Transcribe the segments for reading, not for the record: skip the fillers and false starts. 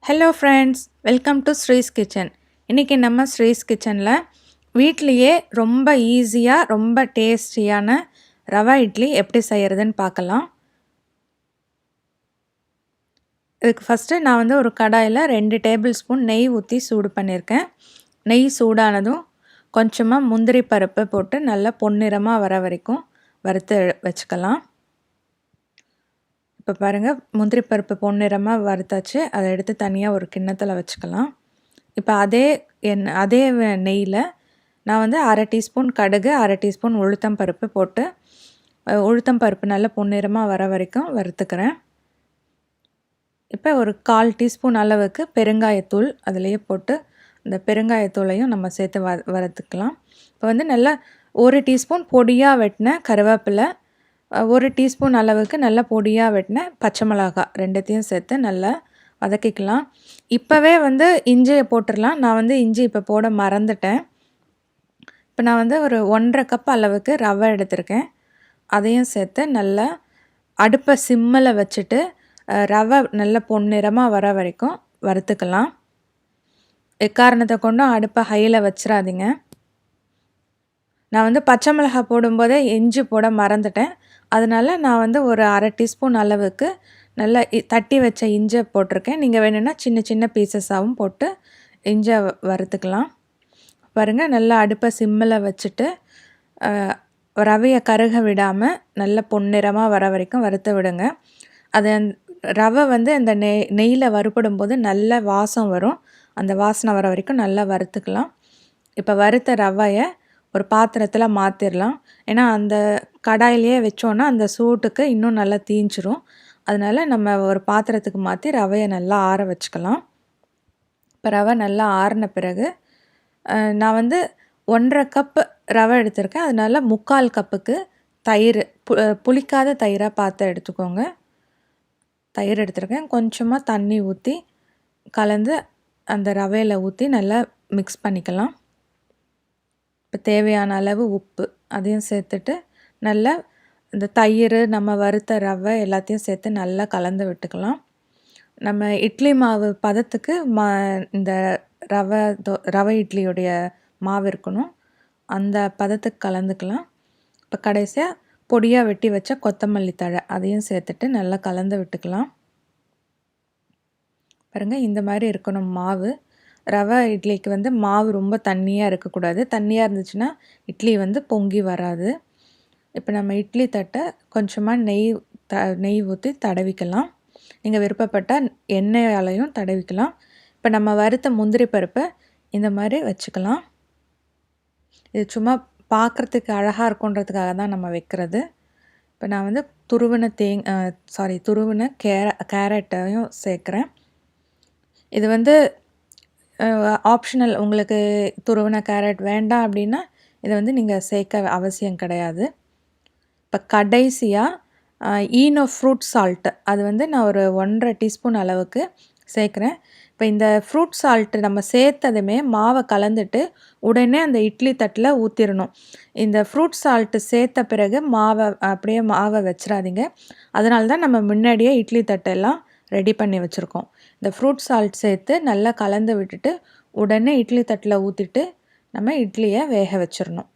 Hello friends, welcome to ஸ்ரீஸ் kitchen. இன்றைக்கி நம்ம ஸ்ரீஸ் கிச்சனில் வீட்லேயே ரொம்ப ஈஸியாக ரொம்ப டேஸ்டியான ரவா இட்லி எப்படி செய்கிறதுன்னு பார்க்கலாம். இதுக்கு ஃபஸ்ட்டு நான் ஒரு கடாயில் 2 டேபிள் ஸ்பூன் நெய் ஊற்றி சூடு பண்ணியிருக்கேன். நெய் சூடானதும் கொஞ்சமாக முந்திரி பருப்பு போட்டு நல்லா பொன்னிறமாக வர வரைக்கும் வறுத்து வச்சுக்கலாம். இப்போ பாருங்கள், முந்திரி பருப்பு பொன்னிறமாக வறுத்தாச்சு. அதை எடுத்து தனியாக ஒரு கிண்ணத்தில் வச்சுக்கலாம். இப்போ அதே நெய்யில் நான் அரை டீஸ்பூன் கடுகு, அரை டீஸ்பூன் உளுத்தம் பருப்பு போட்டு உளுத்தம் பருப்பு நல்லா பொன்னிறமாக வர வரைக்கும் வறுத்துக்கிறேன். இப்போ ஒரு 1/4 டீஸ்பூன் அளவுக்கு பெருங்காயத்தூள் அதிலேயே போட்டு இந்த பெருங்காயத்தூளையும் நம்ம சேர்த்து வறுத்துக்கலாம். இப்போ நல்லா 1 டீஸ்பூன் பொடியாக வெட்டின கருவேப்பிலை, 1 டீஸ்பூன் அளவுக்கு நல்லா பொடியாக வெட்டின பச்சை மிளகாய் ரெண்டுத்தையும் சேர்த்து நல்லா வதக்கிக்கலாம். இப்போவே இஞ்சியை போட்டுடலாம். நான் இஞ்சி இப்போ போட மறந்துட்டேன். இப்போ நான் ஒரு 1.5 கப் அளவுக்கு ரவை எடுத்திருக்கேன். அதையும் சேர்த்து நல்லா அடுப்பை சிம்மில் வச்சுட்டு ரவை நல்லா பொன்னிறமாக வர வரைக்கும் வறுத்துக்கலாம். எக்காரணத்தை கொண்டும் அடுப்பை ஹையில் வச்சிடாதீங்க. நான் பச்சை மிளகாய் போடும்போதே இஞ்சி போட மறந்துட்டேன். அதனால் நான் ஒரு அரை டீஸ்பூன் அளவுக்கு நல்லா தட்டி வச்ச இஞ்சி போட்டிருக்கேன். நீங்கள் வேணும்னா சின்ன சின்ன பீசஸாகவும் போட்டு இஞ்சி வறுத்துக்கலாம். பாருங்கள், நல்லா அடுப்பை சிம்மில் வச்சுட்டு ரவையை கருக விடாமல் நல்ல பொன்னிறமாக வர வரைக்கும் வறுத்து விடுங்க. அது ரவை அந்த நெய்யில் வறுபடும் போது நல்ல வாசம் வரும். அந்த வாசனை வர வரைக்கும் நல்லா வறுத்துக்கலாம். இப்போ வறுத்த ரவையை ஒரு பாத்திரத்தில் மாற்றிடலாம். ஏன்னா அந்த கடாயிலேயே வச்சோன்னா அந்த சூட்டுக்கு இன்னும் நல்லா தீஞ்சிரும். அதனால் நம்ம ஒரு பாத்திரத்துக்கு மாற்றி ரவையை நல்லா ஆற வச்சுக்கலாம். இப்போ ரவை நல்லா ஆறின பிறகு நான் 1.5 கப்பு ரவை எடுத்திருக்கேன். அதனால் 3/4 கப்புக்கு தயிர், புளிக்காத தயிராக பார்த்து எடுத்துக்கோங்க. தயிர் எடுத்திருக்கேன். கொஞ்சமாக தண்ணி ஊற்றி கலந்து அந்த ரவையில் ஊற்றி நல்லா மிக்ஸ் பண்ணிக்கலாம். இப்போ தேவையான அளவு உப்பு அதையும் சேர்த்துட்டு நல்லா இந்த தயிர், நம்ம வறுத்த ரவை எல்லாத்தையும் சேர்த்து நல்லா கலந்து விட்டுக்கலாம். நம்ம இட்லி மாவு பதத்துக்கு இந்த ரவை இட்லியுடைய மாவு இருக்கணும். அந்த பதத்துக்கு கலந்துக்கலாம். இப்போ கடைசியாக பொடியாக வெட்டி வச்ச கொத்தமல்லி தழை அதையும் சேர்த்துட்டு நல்லா கலந்து விட்டுக்கலாம். பாருங்கள், இந்த மாதிரி இருக்கணும் மாவு. ரவை இட்லிக்கு மாவு ரொம்ப தண்ணியாக இருக்கக்கூடாது. தண்ணியாக இருந்துச்சுன்னா இட்லி பொங்கி வராது. இப்போ நம்ம இட்லி தட்டை கொஞ்சமாக நெய் ஊற்றி தடவிக்கலாம். நீங்கள் விருப்பப்பட்டால் எண்ணெயாலையும் தடவிக்கலாம். இப்போ நம்ம வறுத்த முந்திரி பருப்பை இந்த மாதிரி வச்சுக்கலாம். இது சும்மா பார்க்குறதுக்கு அழகாக இருக்குன்றதுக்காக தான் நம்ம வைக்கிறது. இப்போ நான் துருவின கேரட்டையும் சேர்க்குறேன். இது ஆப்ஷனல். உங்களுக்கு துருவின கேரட் வேண்டாம் அப்படின்னா இதை நீங்கள் சேர்க்க அவசியம் கிடையாது. இப்போ கடைசியாக ஈனோ ஃப்ரூட் சால்ட்டு அது நான் ஒரு 1.5 டீஸ்பூன் அளவுக்கு சேர்க்குறேன். இப்போ இந்த ஃப்ரூட் சால்ட்டு நம்ம சேர்த்ததுமே மாவை கலந்துட்டு உடனே அந்த இட்லி தட்டில் ஊற்றிடணும். இந்த ஃப்ரூட் சால்ட்டு சேர்த்த பிறகு மாவை வச்சிடாதீங்க. அதனால தான் நம்ம முன்னாடியே இட்லி தட்டெல்லாம் ரெடி பண்ணி வச்சுருக்கோம். இந்த ஃப்ரூட் சால்ட் சேர்த்து நல்லா கலந்து விட்டுட்டு உடனே இட்லி தட்டில் ஊற்றிட்டு நம்ம இட்லியை வேக வச்சிடணும்.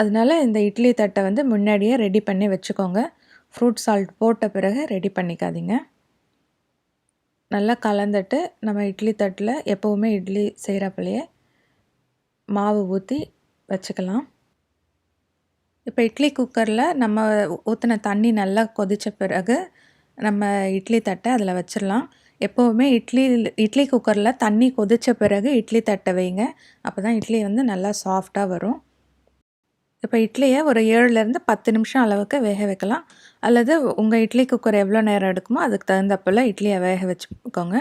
அதனால் இந்த இட்லி தட்டை முன்னாடியே ரெடி பண்ணி வச்சுக்கோங்க. ஃப்ரூட் சால்ட் போட்ட பிறகு ரெடி பண்ணிக்காதீங்க. நல்லா கலந்துட்டு நம்ம இட்லி தட்டில் எப்போவுமே இட்லி செய்கிறப்பலையே மாவு ஊற்றி வச்சுக்கலாம். இப்போ இட்லி குக்கரில் நம்ம ஊற்றின தண்ணி நல்லா கொதித்த பிறகு நம்ம இட்லி தட்டை அதில் வச்சிடலாம். எப்போவுமே இட்லி குக்கரில் தண்ணி கொதித்த பிறகு இட்லி தட்டை வைங்க. அப்போ தான் இட்லி நல்லா சாஃப்டாக வரும். இப்போ இட்லியை ஒரு 7லேருந்து 10 நிமிஷம் அளவுக்கு வேக வைக்கலாம். அல்லது உங்கள் இட்லி குக்கர் எவ்வளோ நேரம் எடுக்குமோ அதுக்கு தகுந்தப்போல் இட்லியை வேக வச்சுக்கோங்க.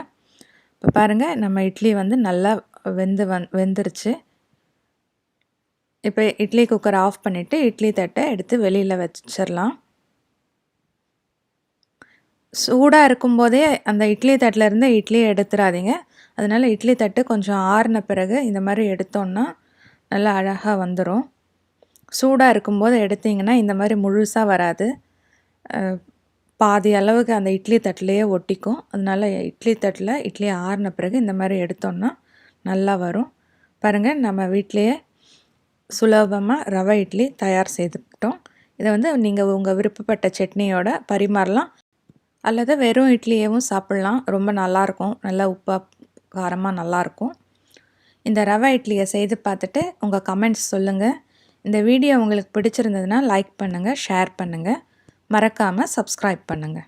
இப்போ பாருங்கள், நம்ம இட்லி நல்லா வெந்துருச்சு. இப்போ இட்லி குக்கரை ஆஃப் பண்ணிவிட்டு இட்லி தட்டை எடுத்து வெளியில் வச்சிடலாம். சூடாக இருக்கும்போதே அந்த இட்லி தட்டிலேருந்து இட்லியை எடுத்துடாதீங்க. அதனால் இட்லி தட்டு கொஞ்சம் ஆறின பிறகு இந்த மாதிரி எடுத்தோன்னா நல்லா அழகாக வந்துடும். சூடாக இருக்கும்போது எடுத்திங்கன்னா இந்த மாதிரி முழுசாக வராது. பாதி அளவுக்கு அந்த இட்லி தட்டிலேயே ஒட்டிக்கும். அதனால் இட்லி தட்டில் இட்லி ஆறின பிறகு இந்த மாதிரி எடுத்தோன்னா நல்லா வரும். பாருங்கள், நம்ம வீட்டிலையே சுலபமாக ரவை இட்லி தயார் செய்துக்கிட்டோம். இதை வந்து நீங்கள் உங்கள் விருப்பப்பட்ட சட்னியோட பரிமாறலாம், அல்லது வெறும் இட்லியவும் சாப்பிட்லாம். ரொம்ப நல்லாயிருக்கும், நல்லா உப்பாக காரமாக நல்லாயிருக்கும். இந்த ரவை இட்லியை செய்து பார்த்துட்டு உங்கள் கமெண்ட்ஸ் சொல்லுங்கள். இந்த வீடியோ உங்களுக்கு பிடிச்சிருந்ததுன்னா லைக் பண்ணுங்கள், ஷேர் பண்ணுங்கள், மறக்காமல் சப்ஸ்கிரைப் பண்ணுங்கள்.